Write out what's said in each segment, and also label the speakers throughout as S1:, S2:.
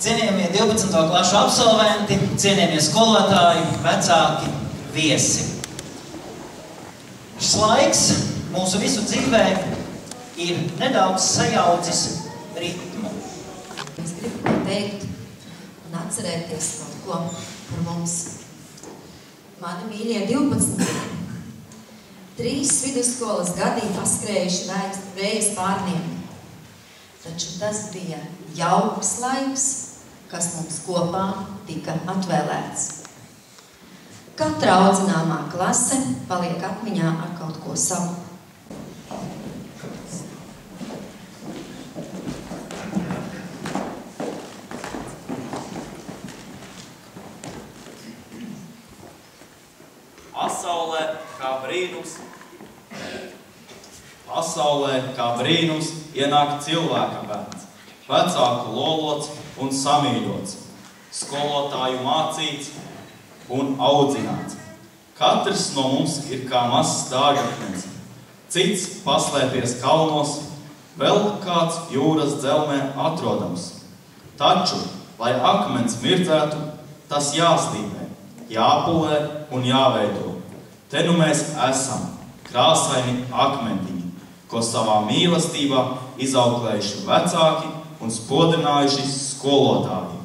S1: Cienījamie 12. klašu absolventi, cienījamie skolotāji, vecāki, viesi. Šis laiks mūsu visu dzīvē ir nedaudz sajaucis ritmu.
S2: Es gribu pateikt un atcerēties kaut ko par mums. Mani mīļie 12. 3 vidusskolas gadi paskrējuši vējas pārniem. Taču tas bija jauks laiks, kas mums kopā tika atvēlēts. Katra audzināmā klase paliek atmiņā ar kaut ko savu.
S3: Pasaulē kā brīnums ienāk cilvēka bērns, vecāku lolots un samīļots, skolotāju mācīts un audzināts. Katrs no mums ir kā mazs dārgakmens, cits paslēpies kalnos, vēl kāds jūras dzelmē atrodams. Taču, lai akmens mirdzētu, tas jāslīpē, jāpulē un jāveido. Te nu mēs esam, krāsaini akmentiņi, ko savā mīlestībā izauklējuši vecāki un spodrinājuši skolotāji.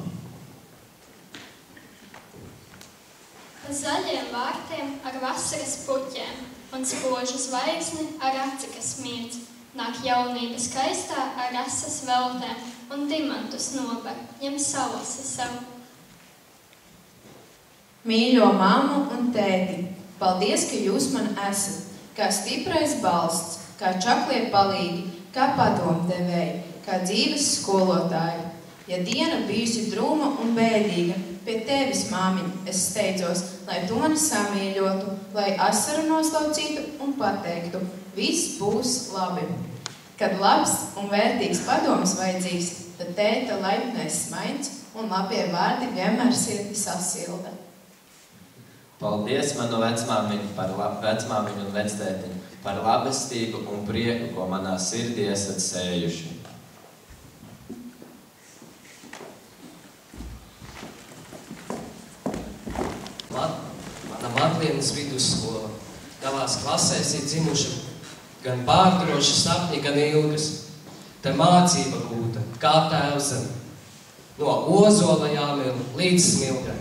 S4: Pa zaļiem vārtiem ar vasaras puķiem un spožu zvaigzni ar aci, kas miedz. Nāk jaunība skaistā ar asas veltēm un dimantus nober, ņem salasi sev.
S5: Mīļo mammu un tēti, paldies, ka jūs man esat, kā stiprais balsts, kā čaklie palīgi, kā padomdevēji, kā dzīves skolotāji. Ja diena bijusi drūma un bēdīga, pie tevis, māmiņ, es steidzos, lai tu mani samīļotu, lai asaru noslaucītu un pateiktu, viss būs labi. Kad labs un vērtīgs padoms vajadzīgs, tad tēta laipnais smaids un labie vārdi vienmēr sirdi sasilda.
S6: Paldies manu vecmāmiņu un vectētiņu par labestību un prieku, ko manā sirdī esat sējuši.
S7: Mana Madlienas vidusskola. Tavās klasēs ir dzimuši gan pārdroši sapņi, gan ilgas. Te mācība gūta, kā tēvzem, no ozola jāmil līdz smilgai.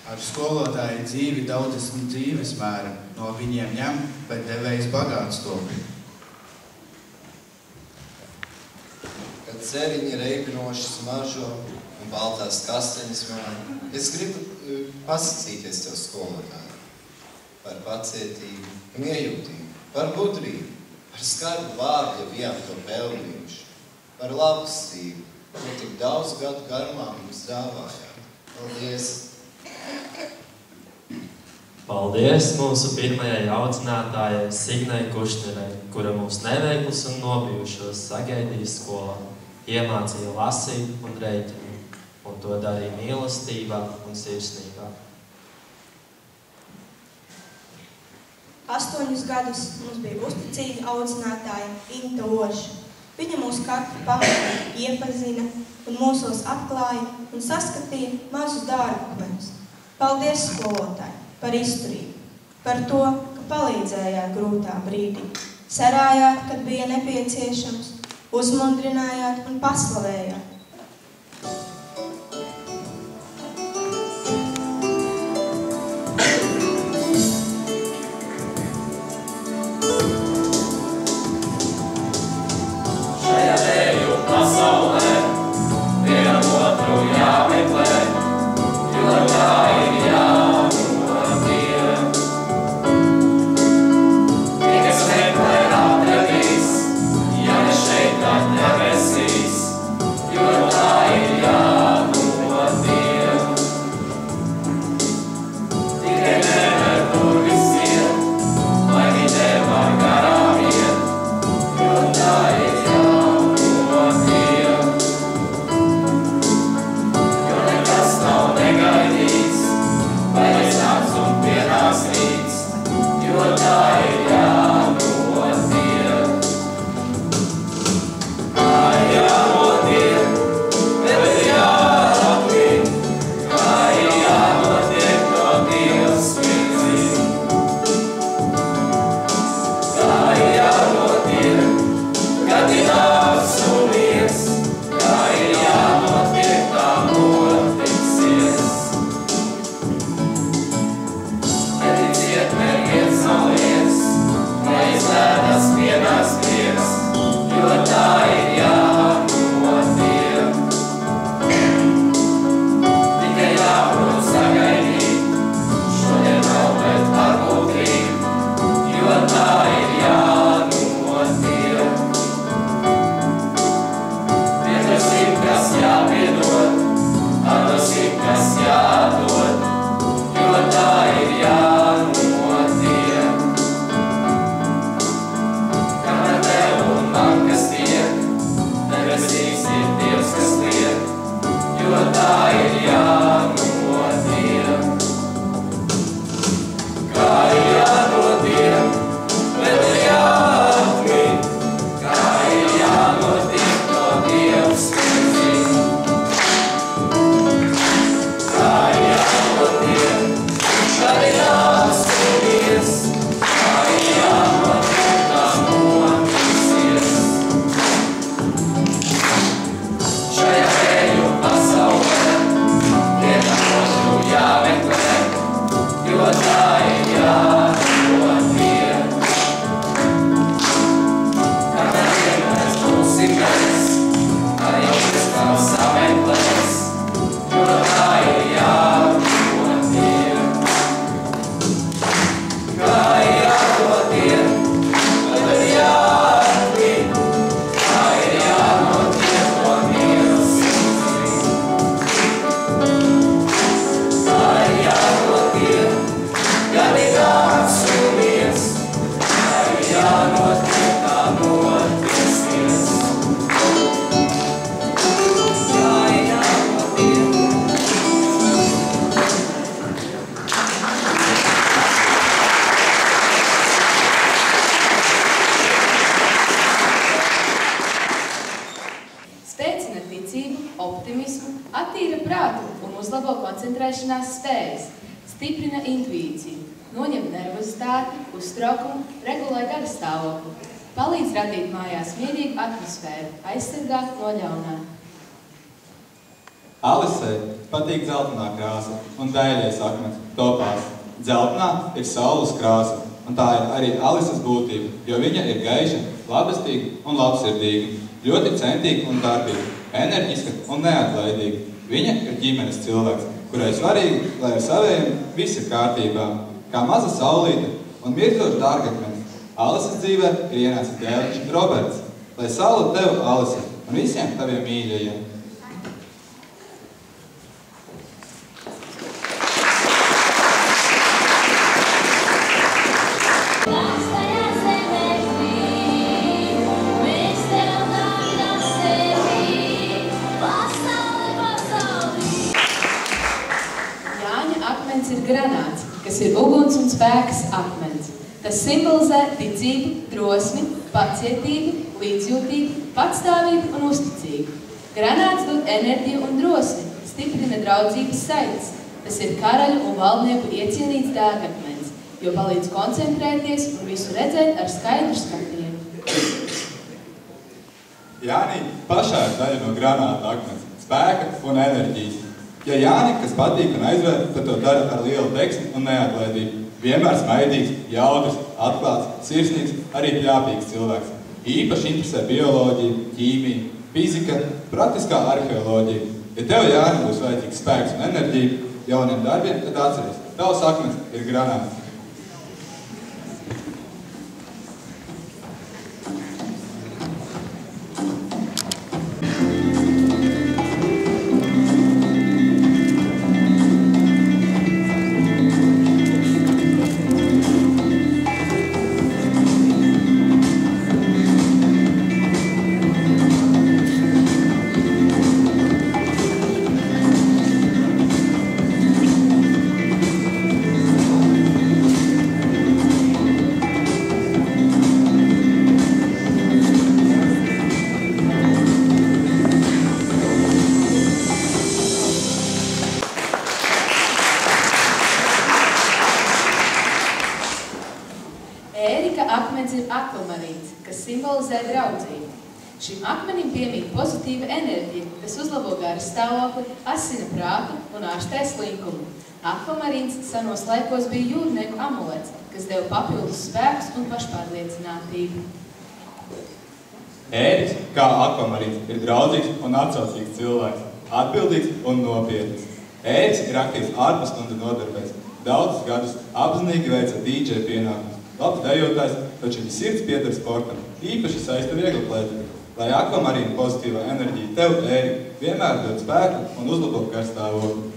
S8: Ar skolotāju dzīvi daudzas dzīves mēra, no viņiem ņem, bet devējs bagāts top.
S9: Kad zeriņi reibinoši smaržo un baltās kasteņas māja, es gribu pasacīties tev skolotāju par pacietību un iejūtību, par gudrību, par skarbu vārdu, ja bijām to pelnījuši, par labestību, ko tik daudz gadu garumā mums dāvājāt. Paldies!
S10: Paldies mūsu pirmajai audzinātājai Signai Kušnerei, kura mūs neveiklus un nobijušos sagaidīja skolā, iemācīja lasīt un reiķināt, un to darīja mīlestībā un sirsnībā.
S11: 8 gadus mums bija uzticīga audzinātāja Inta Oša. Viņa mūs katru pamatīgi iepazina un mūsos atklāja un saskatīja mazus dārgakmeņus. Paldies, skolotāji, par izturību, par to, ka palīdzējāt grūtā brīdī, sarājāt, kad bija nepieciešams, uzmundrinājāt un paslavējāt.
S5: koncentrēšanās spējas, stiprina intuīciju, noņem nervozitāti, uztraukumu, regulē garastāvokli, palīdz radīt mājās mierīgu atmosfēru, aizsargāt no ļaunā.
S12: Alisei patīk dzeltenā krāsa un dēļais akmens topās. Dzeltenā ir saules krāsa, un tā ir arī Alises būtība, jo viņa ir gaiša, labestīga un labsirdīga, ļoti centīga un darbīga, enerģiska un neatlaidīga. Viņa ir ģimenes cilvēks, kurai svarīgi, lai ar saviem viss ir kārtībā, kā maza saulīte un mirdzošs dārgakmenis. Alises dzīvē ir ienācis dēliņš Roberts, lai saule tev, Alise, un visiem taviem mīļajiem.
S5: Ir granāts, kas ir uguns un spēks akmens. Tas simbolizē ticību, drosmi, pacietību, līdzjūtību, patstāvību un uzticību. Granāts dod enerģiju un drosmi, stiprina draudzības saites. Tas ir karaļu un valdnieku iecienīts dārgakmens, jo palīdz koncentrēties un visu redzēt ar skaidru skatienu.
S12: Jānī pašā ir daļa no granāta akmens, spēka un enerģijas. Ja Jāni, kas patīk un aizvēr, tad to dara ar lielu deksmi un neatlaidību. Vienmēr smaidīgs, jaudrs, atklāts, sirsnīgs, arī pļāpīgs cilvēks. Īpaši interesē bioloģija, ķīmija, fizika, praktiskā arheoloģija. Ja tev, Jāni, būs vajadzīgs spēks un enerģija jauniem darbiem, tad atceries, tavs akmens ir granāts.
S5: Akmens ir akvamarīns, kas simbolizē draudzību. Šim akmenim piemīt pozitīva enerģija, kas uzlabo garas stāvokli, asina prātu un ārstē slinkumu. Akvamarīns senos laikos bija jūrnieku amulets, kas deva papildus spēkus un pašpārliecinātību.
S12: Ēris, kā akvamarīns, ir draudzīgs un atsaucīgs cilvēks, atbildīgs un nopietns. Ēris ir aktīvs ārpusstundu nodarbēs, daudzus gadus apzinīgi veica DJ pienākumus. Labs dejotājs, taču viņa sirds pieder sportam, īpaši saista vieglaplētību. Lai akvamarīna pozitīvā enerģija tev, Ēri, vienmēr dod spēku un uzlabo garstāvokli.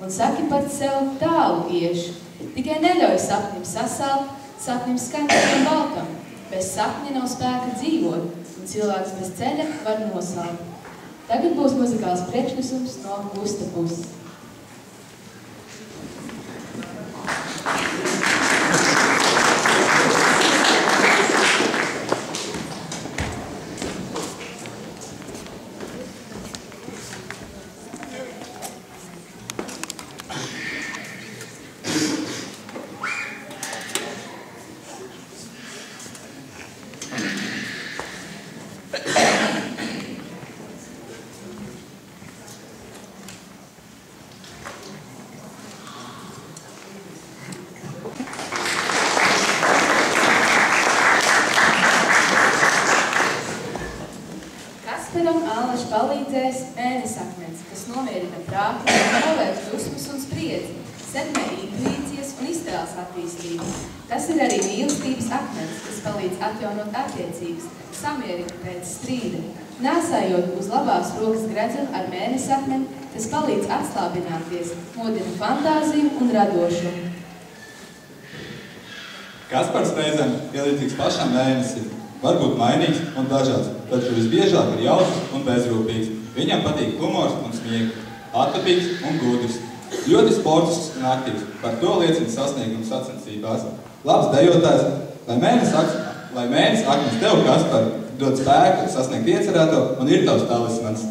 S5: Un saki par sev tālu iešu, tikai neļauj sapnim sasalt, Sapnim skaņam baltam, bez sapņa nav spēka dzīvot, un cilvēks bez ceļa var nosaukt. Tagad būs muzikāls priekšnesums no Gusta puses. Palīdzēs mēnesakmens, kas nomierina prātu, novērš dusmas un spriedzi, sekmē intuīcijas un iztēles attīstību. Tas ir arī mīlestības akmens, kas palīdz atjaunot attiecības, samierina pēc strīda. Nēsājot uz labās rokas gredzenu ar mēnesakmeni, tas palīdz atslābināties, modina fantāziju un radošumu.
S12: Kaspars reizēm ir līdzīgs pašam mēnesim. Var būt mainīgs un dažāds, taču visbiežāk ir jautrs un bezrūpīgs. Viņam patīk humors un smiegi, attapīgs un gudrs. Ļoti sportisks un aktīvs, par to liecina sasniegums sacensībās. Labs dejotājs, lai mēnesis akmens tev, Kaspar, dod spēku sasniegt iecerēto un ir tavs talismans.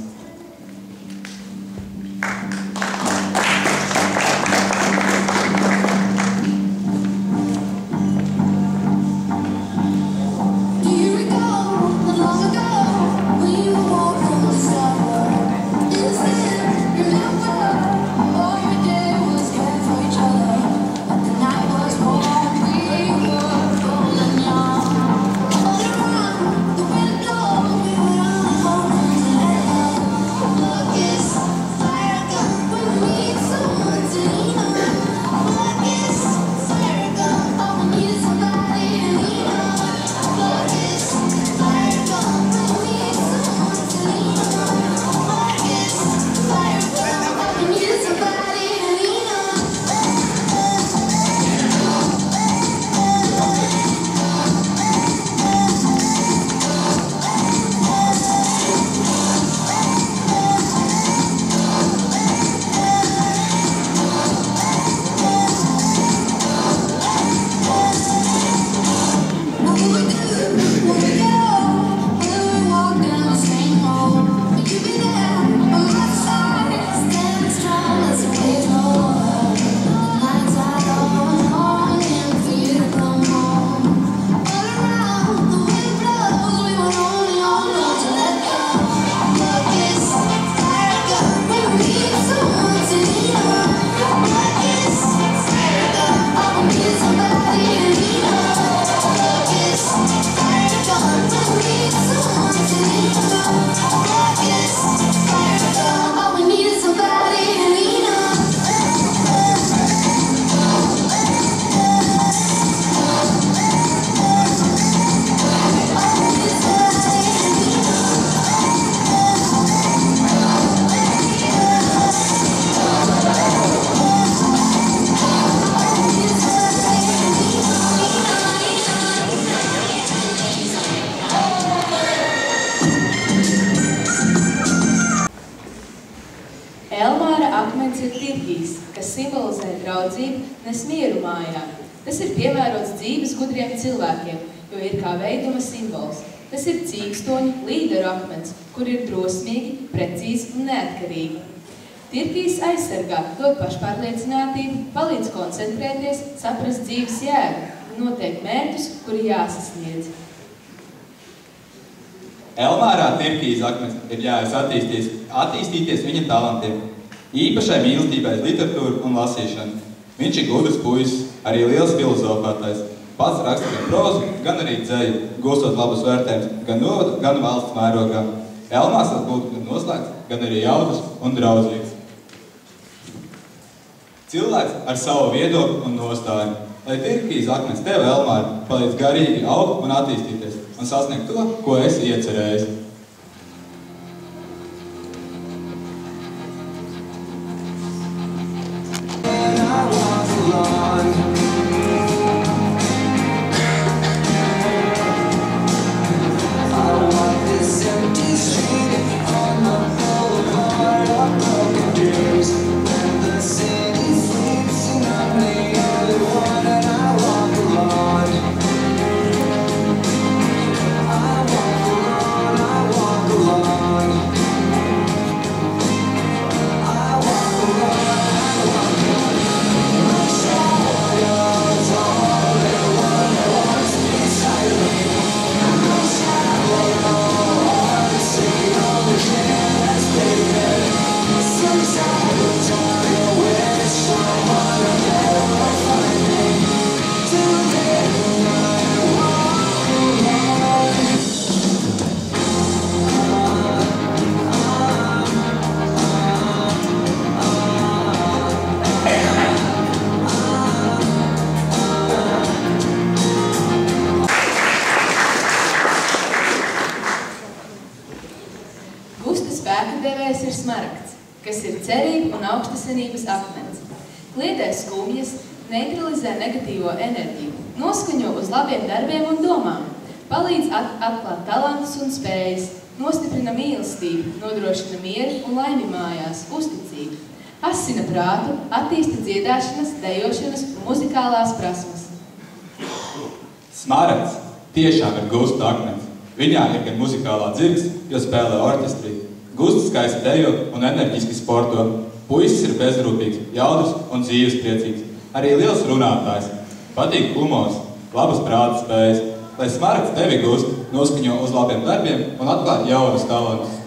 S5: Elmāra akmens ir tirgīs, kas simbolizē draudzību, nes mieru mājā. Tas ir piemērots dzīves gudriem cilvēkiem, jo ir kā veiduma simbols. Tas ir cīkstoņu līderu akmens, kur ir drosmīgi, precīzi un neatkarīgi. Tirgīs aizsargā, dod pašpārliecinātību, palīdz koncentrēties, saprast dzīves jēgu un noteikt mērķus, kuri jāsasniedz.
S12: Elmārā tirkīs akmens ir ļāvis attīstīties viņa talantiem, īpašai mīlestībai literatūru un lasīšanu. Viņš ir gudrs puisis, arī liels filozofētājs. Pats raksta gan prozu, gan arī dzeju, gūstot labus vērtējumus gan novada, gan valsts mērogā. Elmārs var būt gan noslēgts, gan arī jautrs un draudzīgs. Cilvēks ar savu viedokli un nostāju. Lai tirkīs akmens tev, Elmāra, palīdz garīgi augt un attīstīties un sasniegt to, ko esi iecerējis.
S5: spēka devējs ir smaragds, kas ir cerība un augstasinības akmens. Kliedē skumjas, neutralizē negatīvo enerģiju, noskaņo uz labiem darbiem un domām, palīdz atklāt talantus un spējas, nostiprina mīlestību, nodrošina mieru un laimi mājās, uzticību, asina prātu, attīsta dziedāšanas, dejošanas un muzikālās prasmes.
S12: Smaragds tiešām ir gusta akmens. Viņā ir gan muzikālā dzirksts, jo spēlē orķestrī. Gusts skaisti dejo un enerģiski sporto. Puisis ir bezrūpīgs, jaudrs un dzīves priecīgs. Arī liels runātājs. Patīk humors, labas prāta spējas. Lai smaragds tevi gust, noskaņo uz labiem darbiem un atklāt jaunus talantus.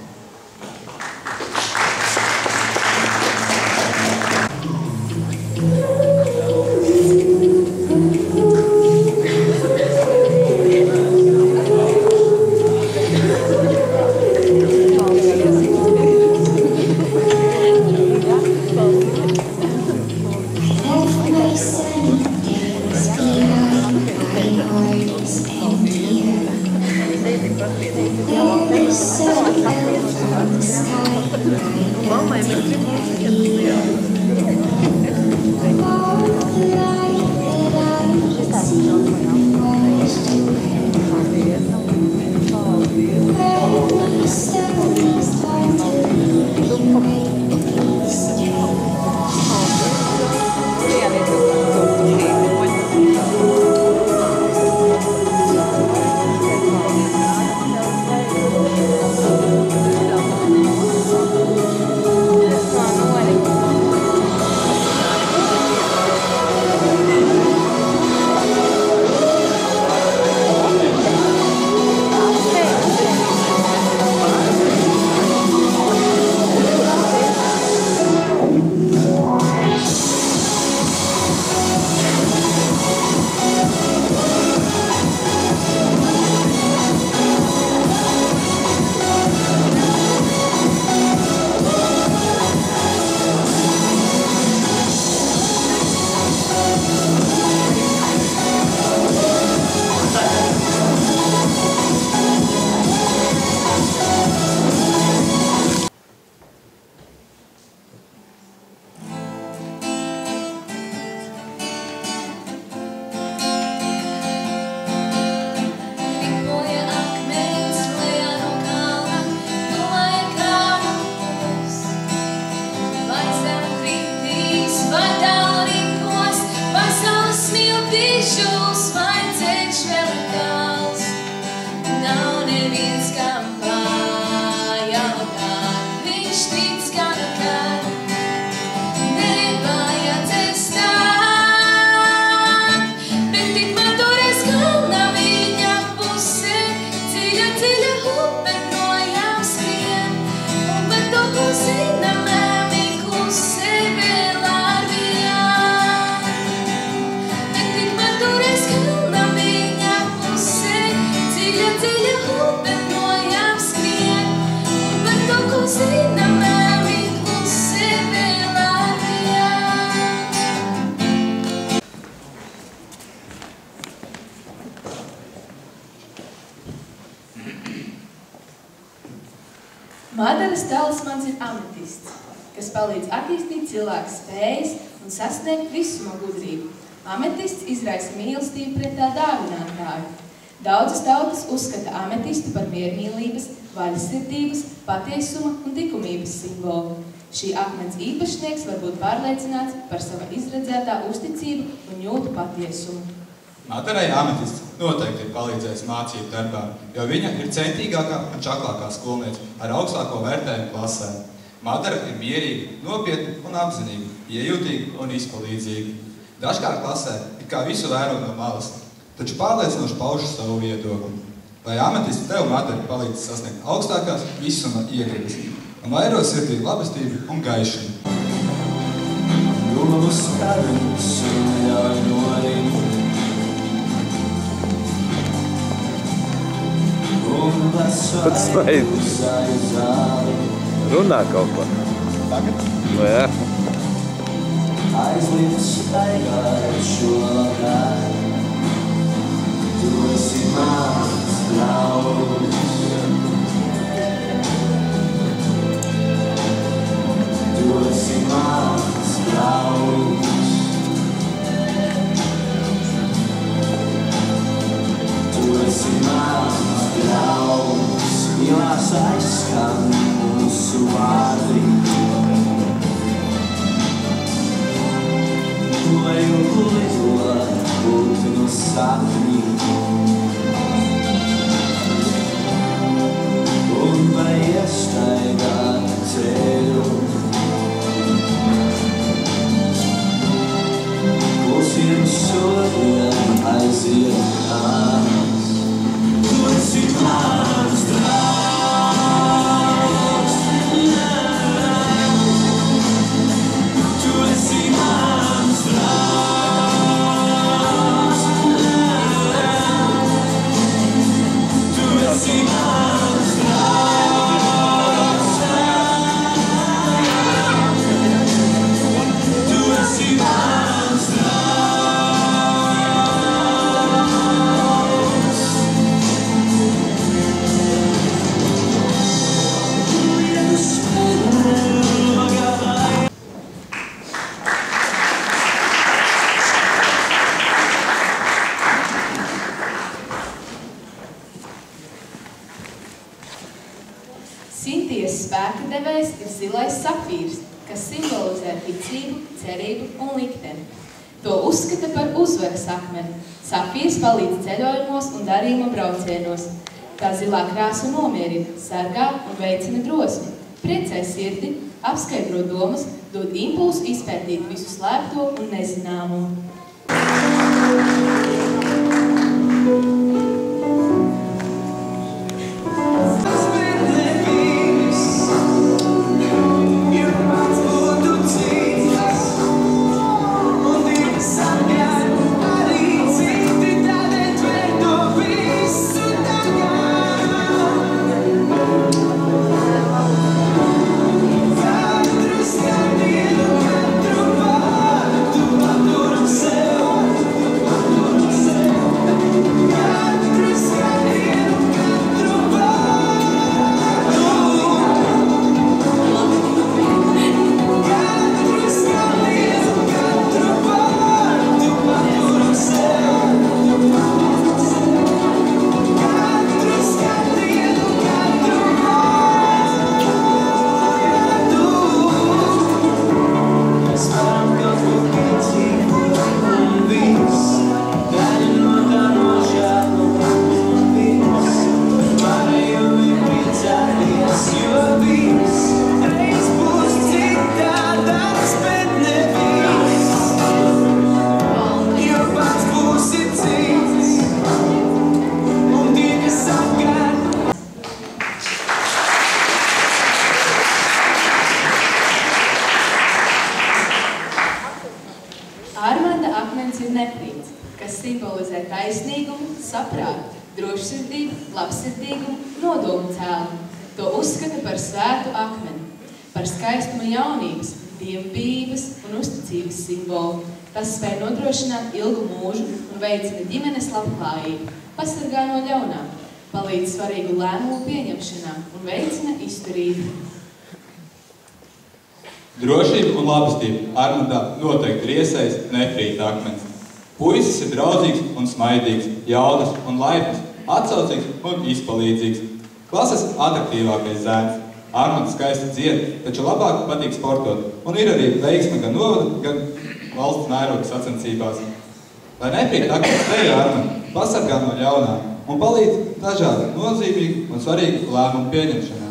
S5: Mādaras talismans ir ametists, kas palīdz attīstīt cilvēku spējas un sasniegt visuma gudrību. Ametists izraisa mīlestību pret tā dāvinātāju. Daudzas tautas uzskata ametistu par miermīlības, vaļsirdības, patiesuma un likumības simbolu. Šī akmens īpašnieks var būt pārliecināts par sava izredzētā uzticību un jūtu patiesumu.
S12: Mādarai ametists noteikti ir palīdzējis mācību darbā, jo viņa ir centīgākā un čaklākā skolniece ar augstāko vērtējumu klasē. Madara ir mierīga, nopietna un apzinīga, iejūtīga un izpalīdzīga. Dažkārt klasē ir kā visu vēro no malas, taču pārliecinoši pauž savu viedokli. Lai ametisti tev, Madara, palīdz sasniegt augstākās visuma iegribas un vairo sirdī labestību un gaišumu. Domas karus un ļauj norimt.
S13: Pats smaidi. Runā kaut ko.
S12: Tagad?
S13: No jā.
S14: Aizliedz staigāt šovakā. Tu esi mans draugs. aizskan mūsu vārdi. Lai lido putnu sapņi un vai iestaigā ceļu. Klusiem soļiem aiziet nāks. Tu esi mans draugs, tu esi mans draugs, tu esi mans draugs, tu esi mans
S5: Sinties spēka devējs ir zilais safīrs, kas simbolizē ticību, cerību un likteni. To uzskata par uzvaras akmeni. Safīrs palīdz ceļojumos un darījuma braucienos. Tā zilā krāsa nomierina, sargā un veicina drosmi, priecē sirdi, apskaidro domas, dod impulsu izpētīt visu slēpto un nezināmo. Ārmanda akmens ir nefrīts, kas simbolizē taisnīgumu, saprātu, drošsirdību, labsirdīgumu, nodomu cēlumu. To uzskata par svētu akmeni, par skaistuma jaunības, dievbijības un uzticības simbolu. Tas spēj nodrošināt ilgu mūžu un veicina ģimenes labklājību, pasargā no ļaunām, palīdz svarīgu lēmumu pieņemšanā un veicina izturību.
S12: Drošība un labestība Ārmandā noteikti ir iesais nefrīta akmens. Puisis ir draudzīgs un smaidīgs, jaudrs un laipns, atsaucīgs un izpalīdzīgs. Klases atraktīvākais zēns. Ārmanda skaisti dzied, taču labāk patīk sportot, un ir arī veiksme gan novada, gan valsts mēroga sacensībās. Lai nefrīta akmens teja Ārmanda pasargā no ļaunām un palīdz dažādi nozīmīgi un svarīgi lēmumu pieņemšanā.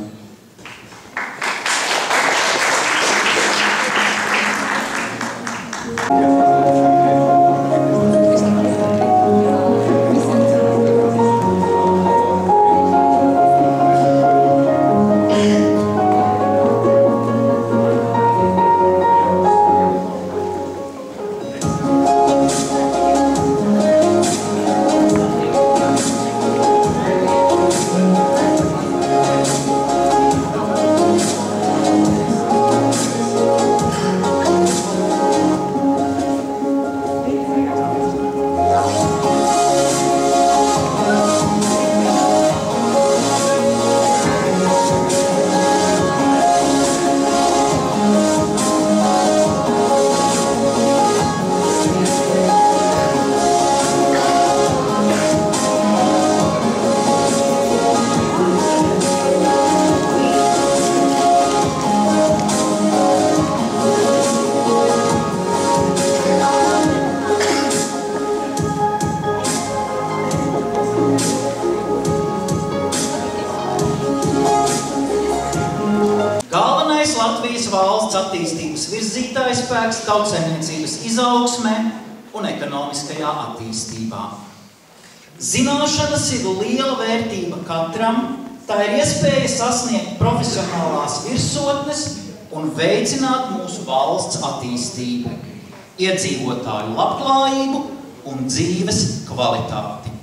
S1: Latvijas valsts attīstības virzītājspēks tautsaimniecības izaugsmē un ekonomiskajā attīstībā. Zināšanas ir liela vērtība katram, tā ir iespēja sasniegt profesionālās virsotnes un veicināt mūsu valsts attīstību, iedzīvotāju labklājību un dzīves kvalitāti.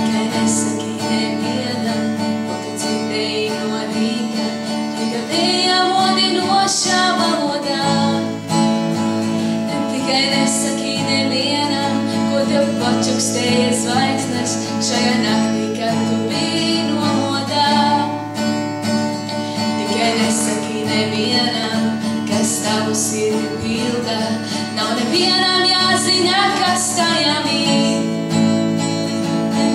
S14: Tikai nesaki nevienam, ko tu dzirdēji no rīta, tagadējā modinošā valodā. Tikai nesaki nevienam, ko tev pačukstēja zvaigznes šajā naktī, kad tu biji nomodā. Tikai nesaki nevienam, kas tavu sirdi pilda, nav nevienam jāzina, kas tajā mīt.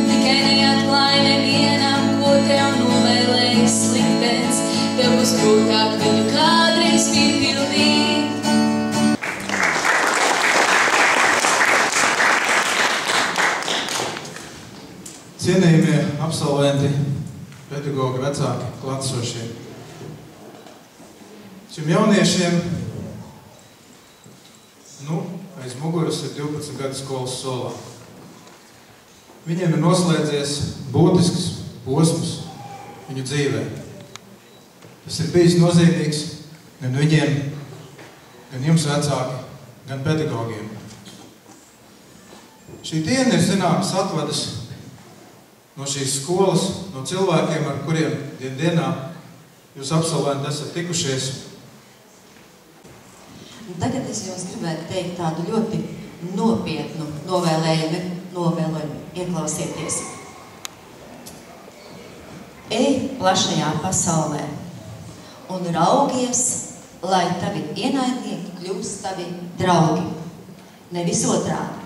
S14: Tikai neatklāj nevienam, ko tev novēlējis liktenis, tev būs grūtāk viņu kādreiz piepildīt.
S15: Cienījamie absolventi, pedagogi, vecāki, klātesošie. Šiem jauniešiem, aiz muguras ir 12 gadu skolas solā. Viņiem ir noslēdzies būtisks posms viņu dzīvē. Tas ir bijis nozīmīgs gan viņiem, gan jums vecāki, gan pedagogiem. Šī diena ir zināmas atvadas no šīs skolas, no cilvēkiem, ar kuriem dienā jūs absolventi esat tikušies.
S2: Tagad es jums gribētu teikt tādu ļoti nopietnu novēlojumu. Ieklausieties. Ej plašajā pasaulē un raugies, lai tavi ienaidnieki kļūst tavi draugi. Nevis otrādi.